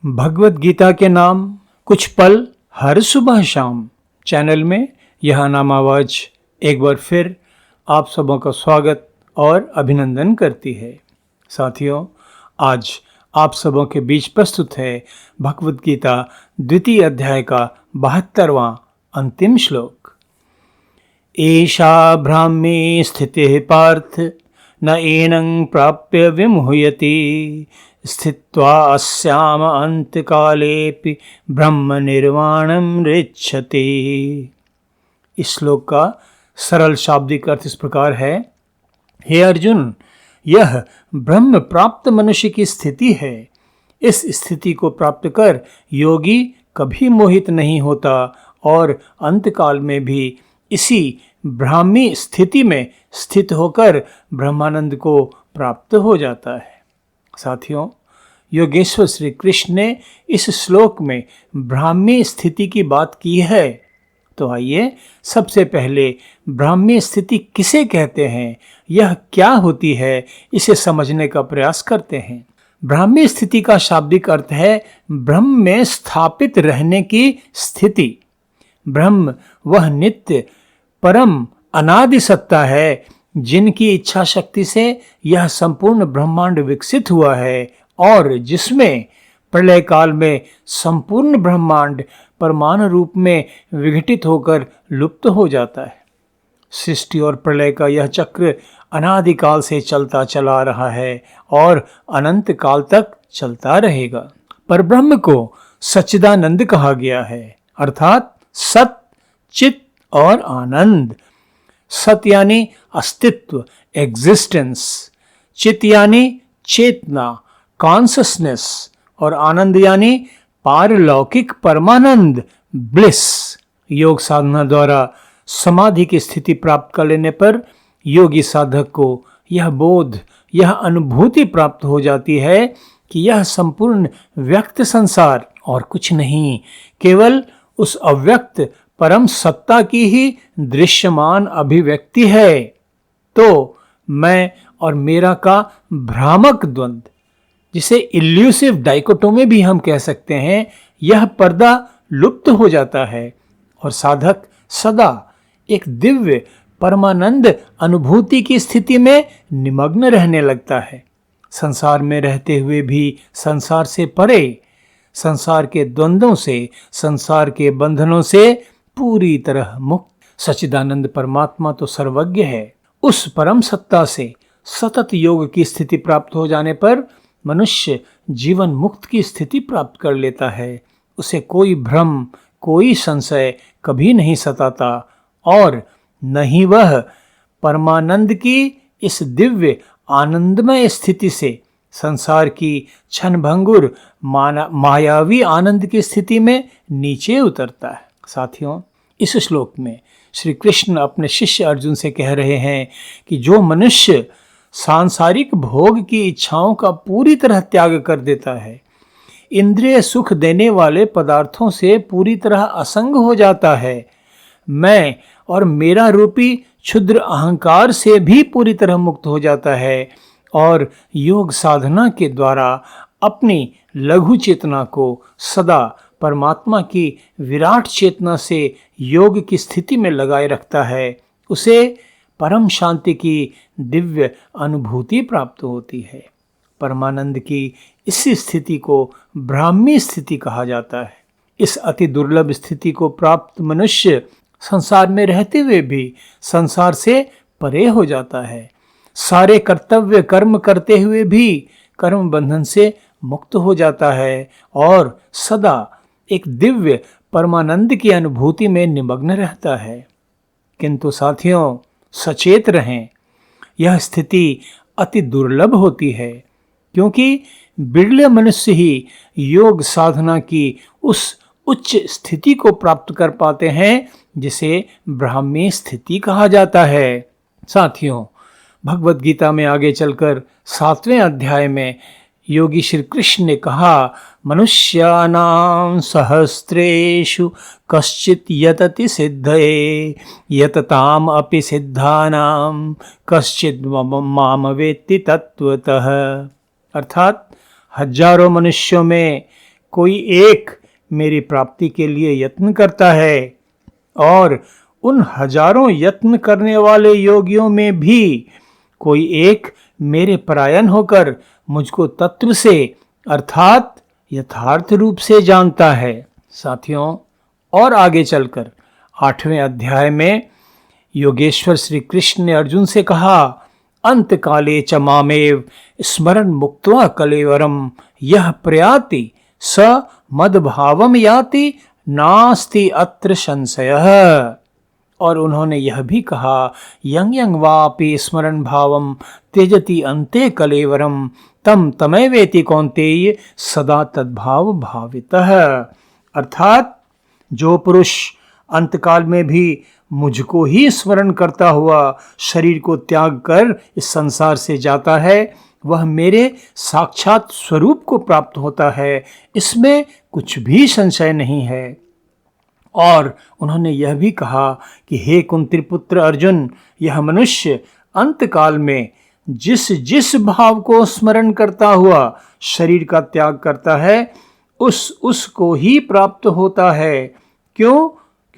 भगवत गीता के नाम कुछ पल हर सुबह शाम चैनल में यह नाम आवाज एक बार फिर आप सबों का स्वागत और अभिनंदन करती है। साथियों, आज आप सबों के बीच प्रस्तुत है भगवत गीता द्वितीय अध्याय का 72वां अंतिम श्लोक। एषा ब्राह्मी स्थितिः पार्थ न एनं प्राप्य विमुह्यति स्थित्वा अस्याम अंतकालेपि ब्रह्म निर्वाणं ऋच्छति। इस श्लोक का सरल शाब्दिक अर्थ इस प्रकार है। हे अर्जुन, यह ब्रह्म प्राप्त मनुष्य की स्थिति है। इस स्थिति को प्राप्त कर योगी कभी मोहित नहीं होता और अंतकाल में भी इसी ब्राह्मी स्थिति में स्थित होकर ब्रह्मानंद को प्राप्त हो जाता है। साथियों, योगेश्वर श्री कृष्ण ने इस श्लोक में ब्राह्मी स्थिति की बात की है। तो आइए सबसे पहले ब्राह्मी स्थिति किसे कहते हैं, यह क्या होती है, इसे समझने का प्रयास करते हैं। ब्राह्मी स्थिति का शाब्दिक अर्थ है ब्रह्म में स्थापित रहने की स्थिति। ब्रह्म वह नित्य परम अनादि सत्ता है जिनकी इच्छा शक्ति से यह संपूर्ण ब्रह्मांड विकसित हुआ है और जिसमें प्रलय काल में संपूर्ण ब्रह्मांड परमाणु रूप में विघटित होकर लुप्त हो जाता है। सृष्टि और प्रलय का यह चक्र अनादिकाल से चलता चला रहा है और अनंत काल तक चलता रहेगा। पर ब्रह्म को सच्चिदानंद कहा गया है, अर्थात सत, चित और आनंद। सत यानी अस्तित्व, एग्जिस्टेंस, चित यानी चेतना, कॉन्शसनेस, और आनंद यानी पारलौकिक परमानंद, ब्लिस। योग साधना द्वारा समाधि की स्थिति प्राप्त कर लेने पर योगी साधक को यह बोध, यह अनुभूति प्राप्त हो जाती है कि यह संपूर्ण व्यक्त संसार और कुछ नहीं, केवल उस अव्यक्त परम सत्ता की ही दृश्यमान अभिव्यक्ति है। तो मैं और मेरा का भ्रामक द्वंद, जिसे इल्यूसिव डाइकोटोमी भी हम कह सकते हैं, यह पर्दा लुप्त हो जाता है और साधक सदा एक दिव्य परमानंद अनुभूति की स्थिति में निमग्न रहने लगता है। संसार में रहते हुए भी संसार से परे, संसार के द्वंद्वों से, संसार के बंधनों से पूरी तरह मुक्त। सच्चिदानंद परमात्मा तो सर्वज्ञ है। उस परम सत्ता से सतत योग की स्थिति प्राप्त हो जाने पर मनुष्य जीवन मुक्त की स्थिति प्राप्त कर लेता है। उसे कोई भ्रम, कोई संशय कभी नहीं सताता और न ही वह परमानंद की इस दिव्य आनंदमय स्थिति से संसार की क्षणभंगुर मायावी आनंद की स्थिति में नीचे उतरता है। साथियों, इस श्लोक में श्री कृष्ण अपने शिष्य अर्जुन से कह रहे हैं कि जो मनुष्य सांसारिक भोग की इच्छाओं का पूरी तरह त्याग कर देता है, इंद्रिय सुख देने वाले पदार्थों से पूरी तरह असंग हो जाता है, मैं और मेरा रूपी क्षुद्र अहंकार से भी पूरी तरह मुक्त हो जाता है और योग साधना के द्वारा अपनी लघु चेतना को सदा परमात्मा की विराट चेतना से योग की स्थिति में लगाए रखता है, उसे परम शांति की दिव्य अनुभूति प्राप्त होती है। परमानंद की इस स्थिति को ब्राह्मी स्थिति कहा जाता है। इस अति दुर्लभ स्थिति को प्राप्त मनुष्य संसार में रहते हुए भी संसार से परे हो जाता है। सारे कर्तव्य कर्म करते हुए भी कर्म बंधन से मुक्त हो जाता है और सदा एक दिव्य परमानंद की अनुभूति में निमग्न रहता है। किंतु साथियों, सचेत रहें, यह स्थिति अति दुर्लभ होती है, क्योंकि बिरले मनुष्य ही योग साधना की उस उच्च स्थिति को प्राप्त कर पाते हैं जिसे ब्राह्मी स्थिति कहा जाता है। साथियों, भगवत गीता में आगे चलकर 7वें अध्याय में योगी श्री कृष्ण ने कहा, मनुष्याणां सहस्रेषु कश्चित् यतति सिद्धये यतताम अपि सिद्धानां कश्चित् माम वेत्ति तत्वतः। अर्थात हजारों मनुष्यों में कोई एक मेरी प्राप्ति के लिए यत्न करता है और उन हजारों यत्न करने वाले योगियों में भी कोई एक मेरे परायण होकर मुझको तत्व से अर्थात यथार्थ रूप से जानता है। साथियों, और आगे चलकर 8वें अध्याय में योगेश्वर श्री कृष्ण ने अर्जुन से कहा, अंत काले च मामेव स्मरण मुक्त्वा कलेवरम यह प्रयाति स मद्भावम याति नास्ति अत्र संशयः। और उन्होंने यह भी कहा, यं यं वापि स्मरण भावम त्यजति अन्ते कलेवरम तम तमेवेति कौन्तेय सदा तद्भाव भावितः। अर्थात जो पुरुष अंतकाल में भी मुझको ही स्मरण करता हुआ शरीर को त्याग कर इस संसार से जाता है, वह मेरे साक्षात स्वरूप को प्राप्त होता है, इसमें कुछ भी संशय नहीं है। और उन्होंने यह भी कहा कि हे कुंती पुत्र अर्जुन, यह मनुष्य अंतकाल में जिस जिस भाव को स्मरण करता हुआ शरीर का त्याग करता है उसको ही प्राप्त होता है। क्यों?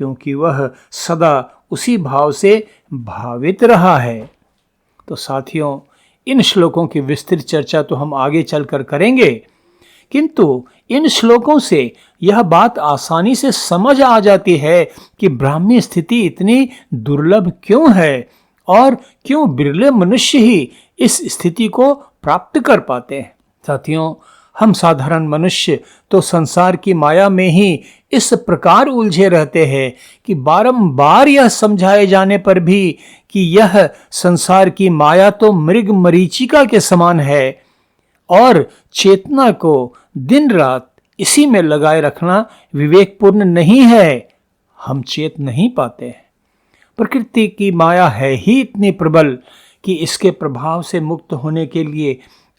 क्योंकि वह सदा उसी भाव से भावित रहा है। तो साथियों, इन श्लोकों की विस्तृत चर्चा तो हम आगे चलकर करेंगे, किंतु इन श्लोकों से यह बात आसानी से समझ आ जाती है कि ब्राह्मी स्थिति इतनी दुर्लभ क्यों है और क्यों बिरले मनुष्य ही इस स्थिति को प्राप्त कर पाते हैं। साथियों, हम साधारण मनुष्य तो संसार की माया में ही इस प्रकार उलझे रहते हैं कि बारंबार यह समझाए जाने पर भी कि यह संसार की माया तो मृग मरीचिका के समान है और चेतना को दिन रात इसी में लगाए रखना विवेकपूर्ण नहीं है, हम चेत नहीं पाते हैं। प्रकृति की माया है ही इतनी प्रबल कि इसके प्रभाव से मुक्त होने के लिए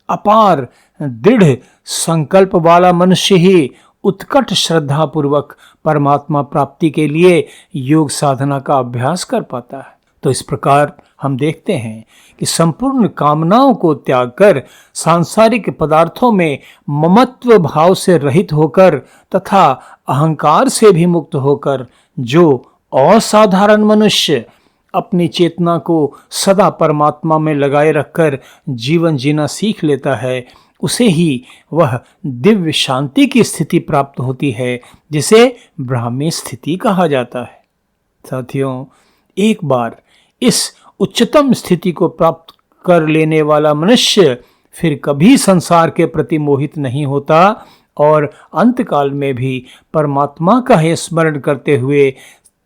अपार दृढ़ संकल्प वाला मनुष्य ही उत्कट श्रद्धा पूर्वक परमात्मा प्राप्ति के लिए योग साधना का अभ्यास कर पाता है। तो इस प्रकार हम देखते हैं कि संपूर्ण कामनाओं को त्याग कर सांसारिक पदार्थों में ममत्व भाव से रहित होकर तथा अहंकार से भी मुक्त होकर जो असाधारण मनुष्य अपनी चेतना को सदा परमात्मा में लगाए रखकर जीवन जीना सीख लेता है, उसे ही वह दिव्य शांति की स्थिति प्राप्त होती है, जिसे ब्राह्मी स्थिति कहा जाता है। साथियों, एक बार इस उच्चतम स्थिति को प्राप्त कर लेने वाला मनुष्य फिर कभी संसार के प्रति मोहित नहीं होता और अंतकाल में भी परमात्मा का ही स्मरण करते हुए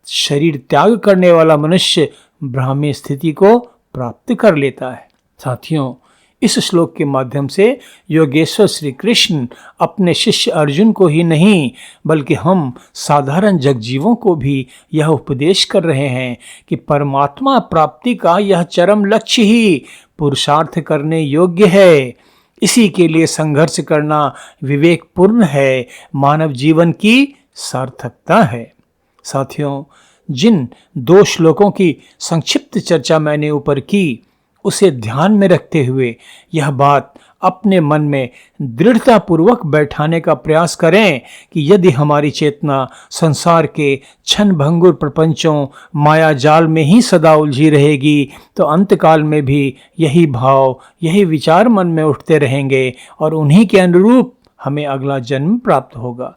शरीर त्याग करने वाला मनुष्य ब्राह्मी स्थिति को प्राप्त कर लेता है। साथियों, इस श्लोक के माध्यम से योगेश्वर श्री कृष्ण अपने शिष्य अर्जुन को ही नहीं बल्कि हम साधारण जगजीवों को भी यह उपदेश कर रहे हैं कि परमात्मा प्राप्ति का यह चरम लक्ष्य ही पुरुषार्थ करने योग्य है। इसी के लिए संघर्ष करना विवेकपूर्ण है, मानव जीवन की सार्थकता है। साथियों, जिन 2 श्लोकों की संक्षिप्त चर्चा मैंने ऊपर की, उसे ध्यान में रखते हुए यह बात अपने मन में दृढ़ता पूर्वक बैठाने का प्रयास करें कि यदि हमारी चेतना संसार के क्षण भंगुर प्रपंचों माया जाल में ही सदा उलझी रहेगी तो अंतकाल में भी यही भाव, यही विचार मन में उठते रहेंगे और उन्हीं के अनुरूप हमें अगला जन्म प्राप्त होगा।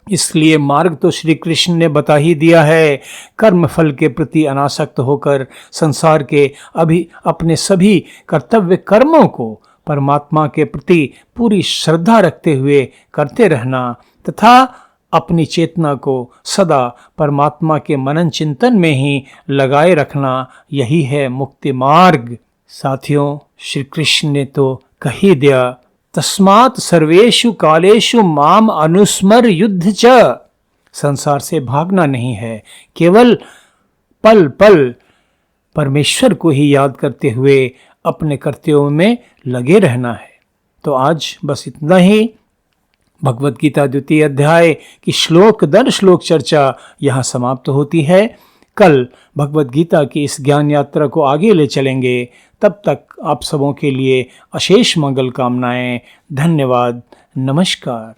इसलिए मार्ग तो श्री कृष्ण ने बता ही दिया है। कर्म फल के प्रति अनासक्त होकर संसार के अपने सभी कर्तव्य कर्मों को परमात्मा के प्रति पूरी श्रद्धा रखते हुए करते रहना तथा अपनी चेतना को सदा परमात्मा के मनन चिंतन में ही लगाए रखना, यही है मुक्ति मार्ग। साथियों, श्री कृष्ण ने तो कह ही दिया, तस्मात् सर्वेषु कालेषु माम अनुस्मर युद्ध च। संसार से भागना नहीं है, केवल पल पल परमेश्वर को ही याद करते हुए अपने कर्तव्यों में लगे रहना है। तो आज बस इतना ही। भगवद गीता 2 अध्याय की श्लोक दर श्लोक चर्चा यहाँ समाप्त होती है। कल भगवद गीता की इस ज्ञान यात्रा को आगे ले चलेंगे। तब तक आप सबों के लिए अशेष मंगल कामनाएं। धन्यवाद। नमस्कार।